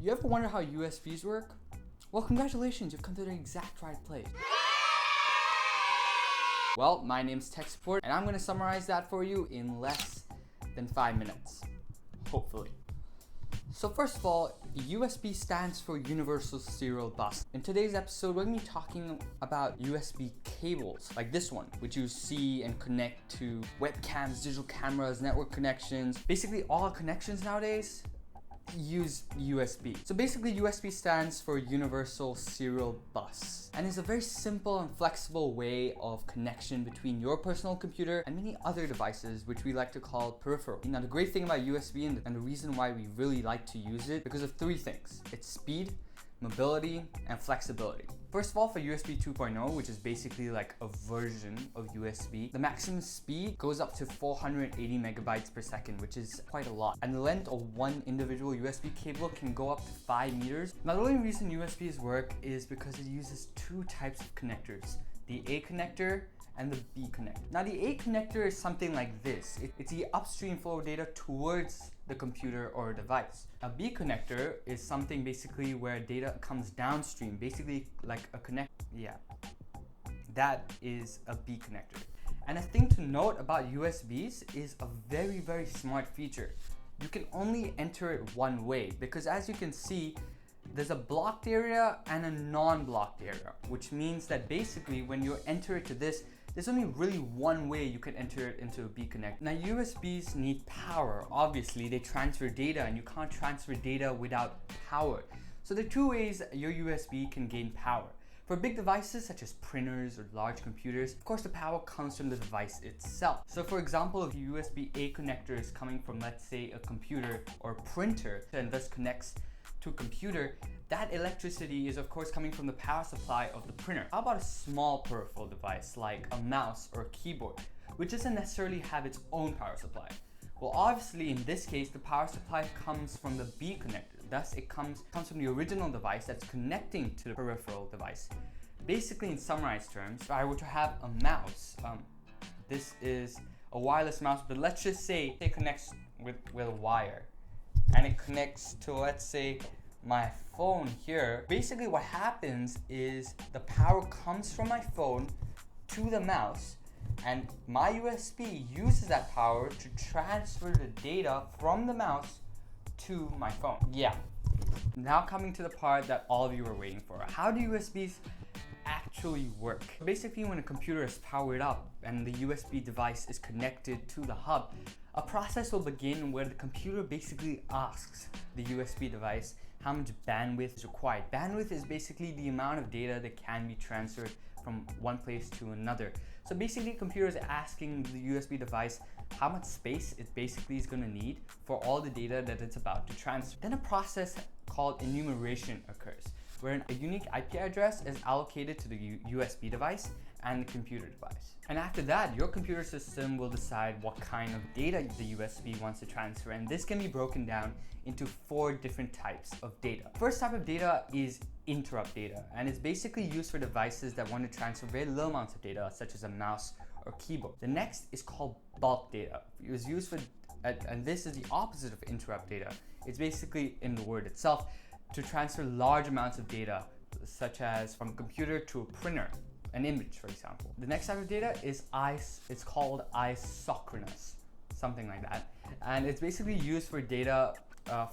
You ever wonder how USBs work? Well, congratulations, you've come to the exact right place. Well, my name's Techsupport, and I'm going to summarize that for you in less than 5 minutes. Hopefully. So first of all, USB stands for Universal Serial Bus. In today's episode, we're going to be talking about USB cables, like this one, which you see and connect to webcams, digital cameras, network connections. Basically, all connections nowadays use USB. So basically, USB stands for Universal Serial Bus, and is a very simple and flexible way of connection between your personal computer and many other devices, which we like to call peripheral. Now, the great thing about USB and the reason why we really like to use it, because of three things: it's speed, mobility, and flexibility. First of all, for USB 2.0, which is basically like a version of USB, the maximum speed goes up to 480 megabytes per second, which is quite a lot. And the length of one individual USB cable can go up to 5 meters. Now, the only reason USBs work is because it uses two types of connectors: the A connector and the B connector. Now, the A connector is something like this. It's the upstream flow of data towards the computer or device. A B connector is something basically where data comes downstream, basically like a connect. Yeah, that is a B connector. And a thing to note about USBs is a very, very smart feature. You can only enter it one way, because as you can see, there's a blocked area and a non-blocked area, which means that basically when you enter it to this, there's only really one way you can enter it into a B connect. Now, USBs need power. Obviously, they transfer data, and you can't transfer data without power. So there are two ways your USB can gain power. For big devices such as printers or large computers, of course, the power comes from the device itself. So for example, if a USB A connector is coming from, let's say, a computer or a printer, and thus connects to a computer, that electricity is of course coming from the power supply of the printer. How about a small peripheral device like a mouse or a keyboard, which doesn't necessarily have its own power supply? Well, obviously in this case, the power supply comes from the B connector. Thus, it comes from the original device that's connecting to the peripheral device. Basically, in summarized terms, if I were to have a mouse, this is a wireless mouse, but let's just say it connects with a wire, and it connects to, let's say, my phone here. Basically what happens is the power comes from my phone to the mouse, and my USB uses that power to transfer the data from the mouse to my phone. Yeah. Now coming to the part that all of you are waiting for. How do USBs actually work? Basically, when a computer is powered up and the USB device is connected to the hub, a process will begin where the computer basically asks the USB device how much bandwidth is required. Bandwidth is basically the amount of data that can be transferred from one place to another. So basically, the computer is asking the USB device how much space it basically is going to need for all the data that it's about to transfer. Then a process called enumeration occurs, where a unique IP address is allocated to the USB device and the computer device. And after that, your computer system will decide what kind of data the USB wants to transfer, and this can be broken down into 4 different types of data. First type of data is interrupt data, and it's basically used for devices that want to transfer very low amounts of data, such as a mouse or keyboard. The next is called bulk data. It was used for, and this is the opposite of interrupt data. It's basically in the word itself, to transfer large amounts of data, such as from a computer to a printer, an image, for example. The next type of data is it's called isochronous, something like that. And it's basically used for data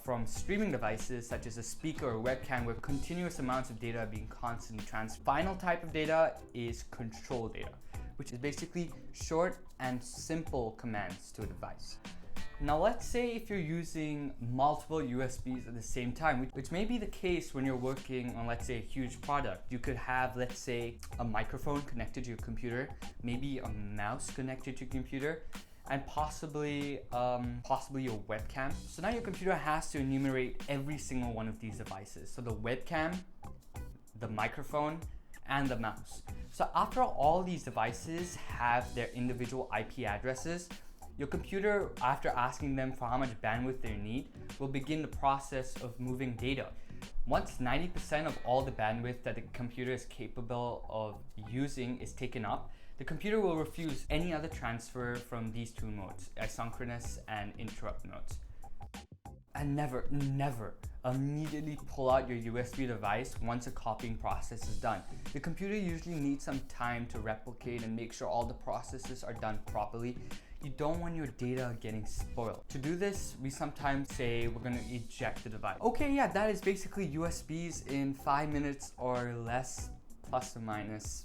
from streaming devices such as a speaker or webcam, where continuous amounts of data are being constantly transferred. Final type of data is control data, which is basically short and simple commands to a device. Now, let's say if you're using multiple USBs at the same time, which may be the case when you're working on, let's say, a huge product. You could have, let's say, a microphone connected to your computer, maybe a mouse connected to your computer, and possibly your webcam. So now your computer has to enumerate every single one of these devices. So the webcam, the microphone, and the mouse. So after all these devices have their individual IP addresses, your computer, after asking them for how much bandwidth they need, will begin the process of moving data. Once 90% of all the bandwidth that the computer is capable of using is taken up, the computer will refuse any other transfer from these two modes, isochronous and interrupt modes. And never immediately pull out your USB device once a copying process is done. The computer usually needs some time to replicate and make sure all the processes are done properly. You don't want your data getting spoiled. To do this, we sometimes say we're gonna eject the device. Okay, yeah, that is basically USBs in 5 minutes or less, plus or minus.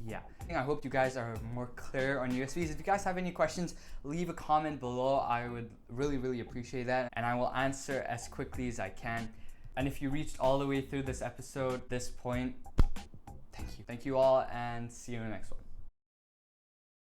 Yeah, I hope you guys are more clear on USBs. If you guys have any questions, leave a comment below. I would really appreciate that, and I will answer as quickly as I can. And if you reached all the way through this episode, this point, thank you all, and see you in the next one.